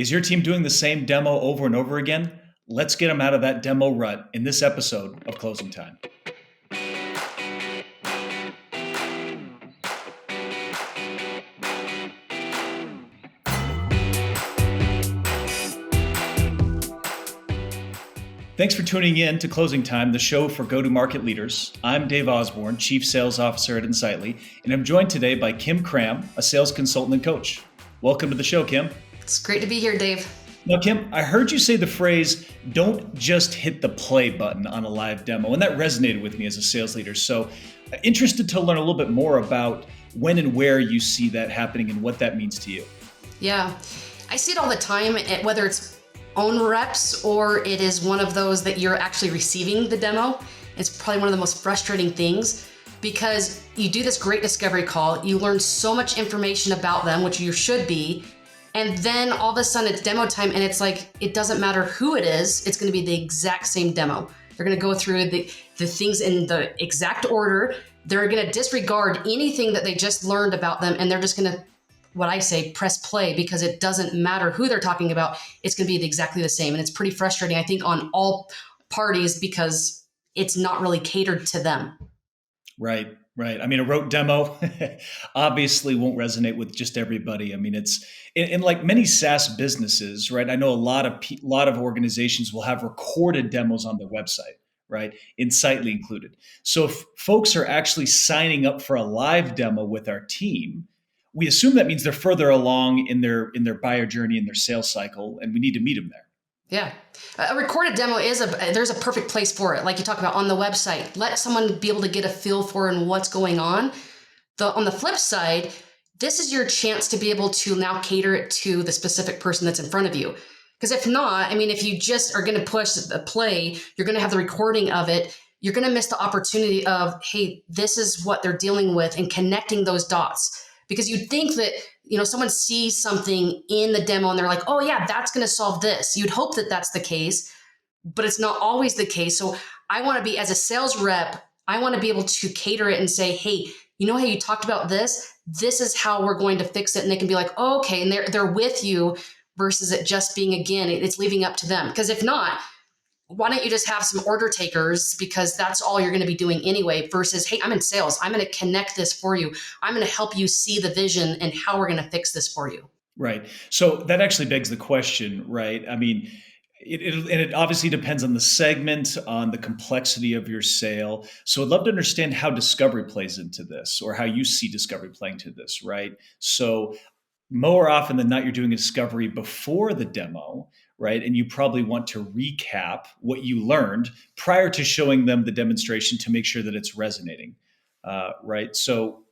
Is your team doing the same demo over and over again? Let's get them out of that demo rut in this episode of Closing Time. Thanks for tuning in to Closing Time, the show for go-to-market leaders. I'm Dave Osborne, Chief Sales Officer at Insightly, and I'm joined today by Kim Cram, a sales consultant and coach. Welcome to the show, Kim. It's great to be here, Dave. Now, Kim, I heard you say the phrase, don't just hit the play button on a live demo, and that resonated with me as a sales leader. So interested to learn a little bit more about when and where you see that happening and what that means to you. Yeah, I see it all the time, whether it's own reps or it is one of those that you're actually receiving the demo. It's probably one of the most frustrating things because you do this great discovery call, you learn so much information about them, which you should be, and then all of a sudden it's demo time and it's like, it doesn't matter who it is, it's gonna be the exact same demo. They're gonna go through the things in the exact order, they're gonna disregard anything that they just learned about them, and they're just gonna, what I say, press play, because it doesn't matter who they're talking about. It's going to be exactly the same. And it's pretty frustrating, I think, on all parties because it's not really catered to them. Right. I mean, a rote demo obviously won't resonate with just everybody. I mean, it's in like many SaaS businesses, right? I know a lot of organizations will have recorded demos on their website, right? Insightly included. So if folks are actually signing up for a live demo with our team, we assume that means they're further along in their buyer journey, in their sales cycle, and we need to meet them there. Yeah. A recorded demo there's a perfect place for it. Like you talk about on the website, let someone be able to get a feel for and what's going on. On the flip side, this is your chance to be able to now cater it to the specific person that's in front of you. Because if not, I mean, if you just are going to push the play, you're going to have the recording of it. You're going to miss the opportunity of, hey, this is what they're dealing with, and connecting those dots. Because you'd think that, someone sees something in the demo and they're like, oh yeah, that's going to solve this. You'd hope that that's the case, but it's not always the case. So I want to be, as a sales rep, I want to be able to cater it and say, hey, you know how you talked about this? This is how we're going to fix it. And they can be like, oh, okay. And they're with you, versus it just being, again, it's leaving up to them. Because if not, why don't you just have some order takers, because that's all you're going to be doing anyway, versus, hey, I'm in sales. I'm going to connect this for you. I'm going to help you see the vision and how we're going to fix this for you. Right. So that actually begs the question, right? I mean, it obviously depends on the segment, on the complexity of your sale. So I'd love to understand how discovery plays into this, or how you see discovery playing to this, right? So more often than not, you're doing a discovery before the demo, right? And you probably want to recap what you learned prior to showing them the demonstration to make sure that it's resonating, right? So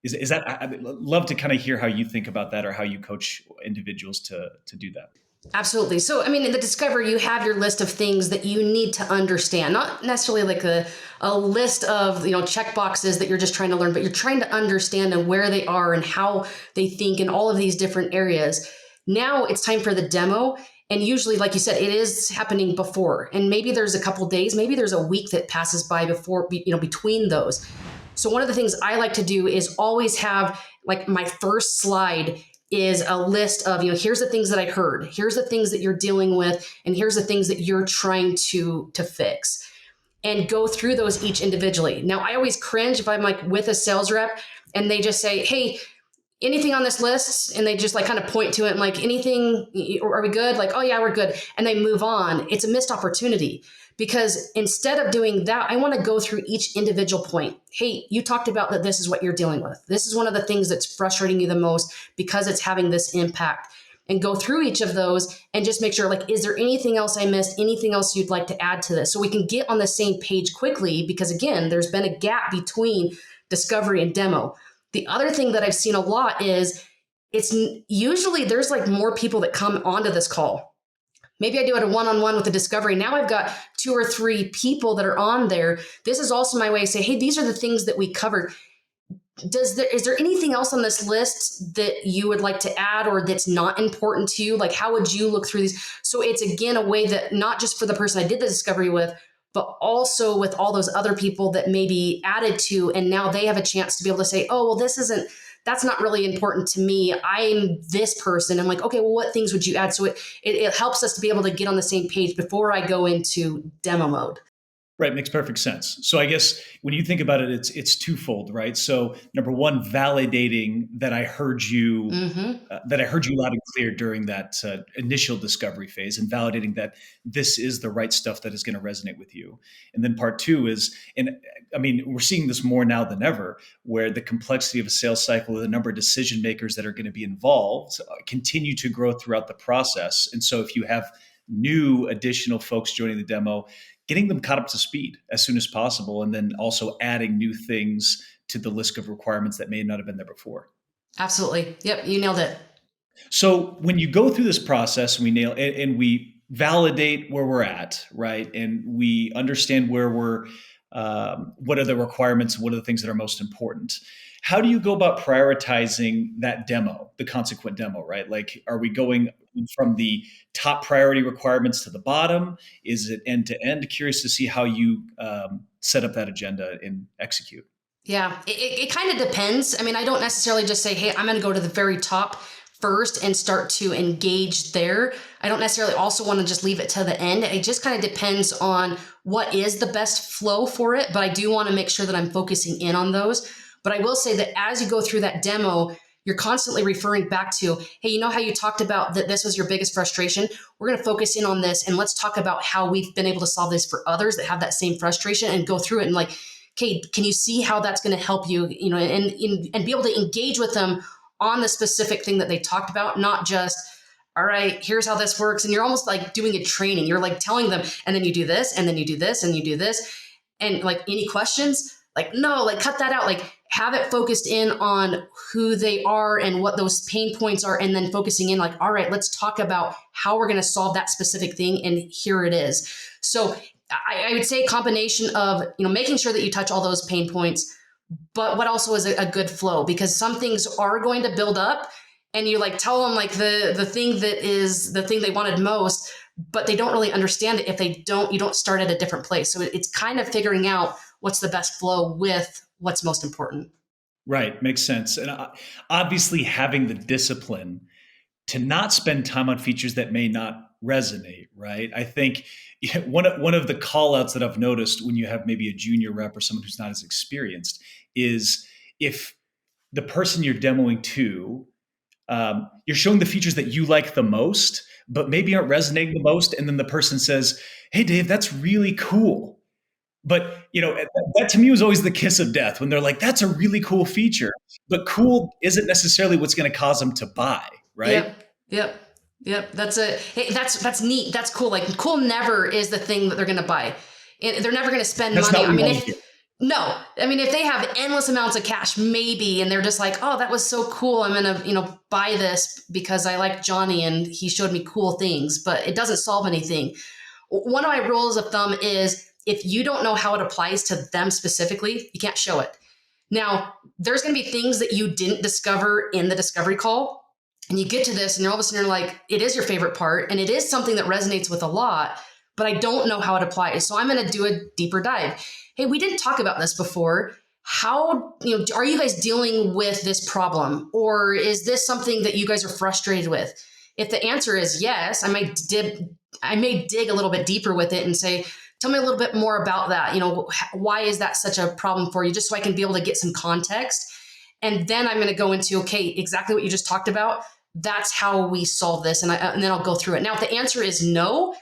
is that, I'd love to kind of hear how you think about that, or how you coach individuals to do that. Absolutely. So, I mean, in the discovery, you have your list of things that you need to understand, not necessarily like a list of, check boxes that you're just trying to learn, but you're trying to understand and where they are and how they think in all of these different areas. Now it's time for the demo. And usually, like you said, it is happening before. And maybe there's a couple days, maybe there's a week that passes by before, between those. So one of the things I like to do is always have, like, my first slide is a list of, here's the things that I heard, here's the things that you're dealing with, and here's the things that you're trying to fix, and go through those each individually. Now, I always cringe if I'm like with a sales rep and they just say, hey, anything on this list? And they just like kind of point to it and like, anything, are we good? Like, oh yeah, we're good. And they move on. It's a missed opportunity, because instead of doing that, I want to go through each individual point. Hey, you talked about that. This is what you're dealing with. This is one of the things that's frustrating you the most because it's having this impact. And go through each of those and just make sure, like, is there anything else I missed? Anything else you'd like to add to this? So we can get on the same page quickly, because again, there's been a gap between discovery and demo. The other thing that I've seen a lot is it's usually there's like more people that come onto this call. Maybe I do it a one-on-one with the discovery. Now I've got 2 or 3 people that are on there. This is also my way to say, hey, these are the things that we covered. Is there anything else on this list that you would like to add, or that's not important to you? Like, how would you look through these? So it's, again, a way that not just for the person I did the discovery with, but also with all those other people that maybe added to, and now they have a chance to be able to say, oh, well, this isn't that's not really important to me. I'm this person. I'm like, okay, well, what things would you add? So it helps us to be able to get on the same page before I go into demo mode. Right, makes perfect sense. So I guess when you think about it, it's twofold, right? So number one, validating that I heard you loud and clear during that initial discovery phase, and validating that this is the right stuff that is going to resonate with you. And then part two is, and I mean, we're seeing this more now than ever, where the complexity of a sales cycle, the number of decision makers that are going to be involved, continue to grow throughout the process. And so if you have new additional folks joining the demo, getting them caught up to speed as soon as possible, and then also adding new things to the list of requirements that may not have been there before. Absolutely. Yep. You nailed it. So when you go through this process, and we validate where we're at, right, and we understand what are the requirements, what are the things that are most important. How do you go about prioritizing that demo, the consequent demo, right? Like, are we going from the top priority requirements to the bottom? Is it end to end? Curious to see how you set up that agenda and execute. Yeah, it kind of depends. I mean, I don't necessarily just say, hey, I'm going to go to the very top first and start to engage there. I don't necessarily also want to just leave it to the end. It just kind of depends on what is the best flow for it. But I do want to make sure that I'm focusing in on those. But I will say that as you go through that demo, you're constantly referring back to, hey, you know how you talked about that this was your biggest frustration? We're going to focus in on this and let's talk about how we've been able to solve this for others that have that same frustration, and go through it and like, okay, can you see how that's going to help you, and be able to engage with them on the specific thing that they talked about, not just, all right, here's how this works. And you're almost like doing a training. You're like telling them, and then you do this, and then you do this, and you do this. And like, any questions? Like, no, like cut that out. Like, have it focused in on who they are and what those pain points are. And then focusing in like, all right, let's talk about how we're going to solve that specific thing. And here it is. So I would say a combination of, making sure that you touch all those pain points, but what also is a good flow, because some things are going to build up and you like tell them like the thing that is the thing they wanted most, but they don't really understand it if you don't start at a different place. So it's kind of figuring out what's the best flow with what's most important. Right, makes sense. And obviously, having the discipline to not spend time on features that may not resonate, right? I think one of the call outs that I've noticed when you have maybe a junior rep or someone who's not as experienced is, if the person you're demoing to, you're showing the features that you like the most, but maybe aren't resonating the most. And then the person says, hey, Dave, that's really cool. But that to me was always the kiss of death, when they're like, that's a really cool feature, but cool isn't necessarily what's going to cause them to buy, right? Yep. Yep. Yep. Hey, that's neat. That's cool. Like, cool never is the thing that they're going to buy. And they're never going to spend That's money. not I what we mean, want to hear. no, I mean, if they have endless amounts of cash, maybe, and they're just like, oh, that was so cool. I'm going to, buy this because I like Johnny and he showed me cool things, but it doesn't solve anything. One of my rules of thumb is, if you don't know how it applies to them specifically, you can't show it. Now, there's going to be things that you didn't discover in the discovery call. And you get to this and all of a sudden you're like, it is your favorite part. And it is something that resonates with a lot, but I don't know how it applies. So I'm going to do a deeper dive. Hey, we didn't talk about this before. How, are you guys dealing with this problem? Or is this something that you guys are frustrated with? If the answer is yes, I may dig a little bit deeper with it and say, tell me a little bit more about that. Why is that such a problem for you? Just so I can be able to get some context. And then I'm going to go into, okay, exactly what you just talked about. That's how we solve this. And then I'll go through it. Now, if the answer is no,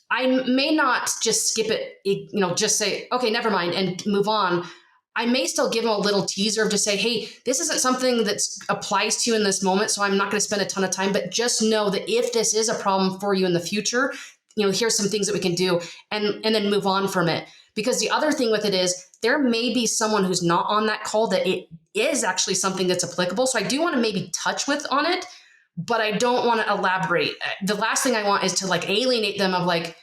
I may not just skip it, just say, okay, never mind, and move on. I may still give them a little teaser of just say, hey, this isn't something that applies to you in this moment, so I'm not going to spend a ton of time, but just know that if this is a problem for you in the future, here's some things that we can do, and then move on from it. Because the other thing with it is, there may be someone who's not on that call that it is actually something that's applicable. So I do want to maybe touch on it, but I don't want to elaborate. The last thing I want is to like alienate them of like,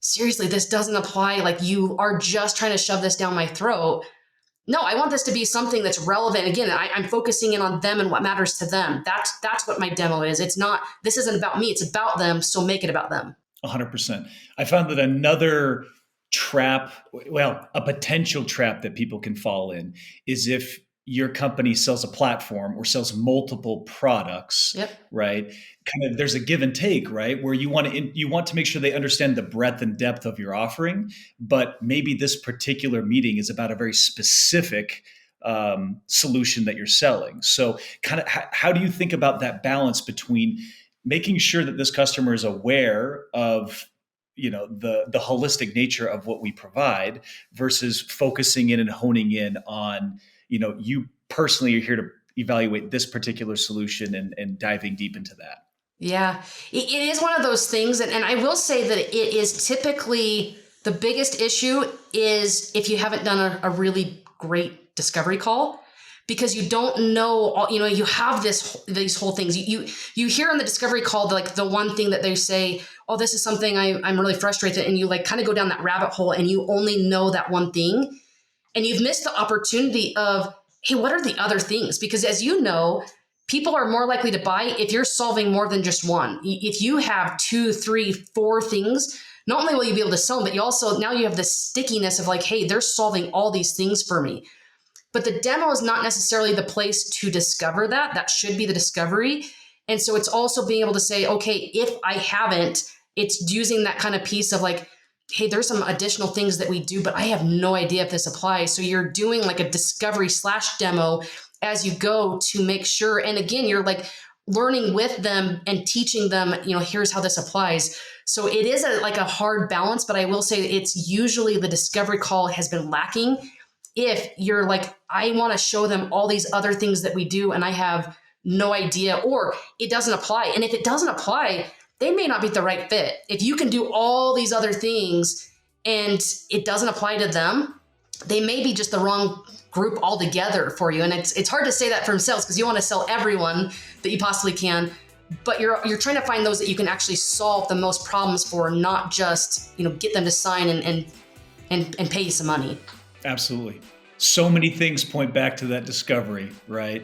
seriously, this doesn't apply. Like, you are just trying to shove this down my throat. No, I want this to be something that's relevant. Again, I'm focusing in on them and what matters to them. That's what my demo is. It's not, this isn't about me. It's about them. So make it about them. 100%. I found that another trap, well, a potential trap that people can fall in, is if your company sells a platform or sells multiple products, Yep. right? Kind of there's a give and take, right? Where you want to make sure they understand the breadth and depth of your offering, but maybe this particular meeting is about a very specific solution that you're selling. So, kind of, how do you think about that balance between making sure that this customer is aware of the holistic nature of what we provide versus focusing in and honing in on you personally are here to evaluate this particular solution and diving deep into that. Yeah, it is one of those things. And I will say that it is typically the biggest issue is if you haven't done a really great discovery call, because you don't know, you have these whole things. You hear on the discovery call, like the one thing that they say, oh, this is something I'm really frustrated. And you like kind of go down that rabbit hole and you only know that one thing. And you've missed the opportunity of, hey, what are the other things? Because as you know, people are more likely to buy if you're solving more than just one. If you have 2, 3, 4 things, not only will you be able to sell them, but you also, now you have this stickiness of like, hey, they're solving all these things for me. But the demo is not necessarily the place to discover that. That should be the discovery. And so it's also being able to say, okay, if I haven't, it's using that kind of piece of like, hey, there's some additional things that we do, but I have no idea if this applies. So you're doing like a discovery / demo as you go to make sure. And again, you're like learning with them and teaching them, here's how this applies. So it is like a hard balance, but I will say it's usually the discovery call has been lacking. If you're like, I want to show them all these other things that we do and I have no idea, or it doesn't apply. And if it doesn't apply, they may not be the right fit. If you can do all these other things and it doesn't apply to them, they may be just the wrong group altogether for you. And it's hard to say that from sales because you want to sell everyone that you possibly can, but you're trying to find those that you can actually solve the most problems for, not just, get them to sign and pay you some money. Absolutely. So many things point back to that discovery, right?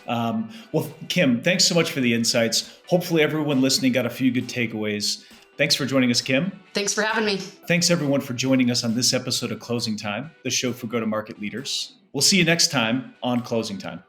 Well, Kim, thanks so much for the insights. Hopefully everyone listening got a few good takeaways. Thanks for joining us, Kim. Thanks for having me. Thanks everyone for joining us on this episode of Closing Time, the show for go-to-market leaders. We'll see you next time on Closing Time.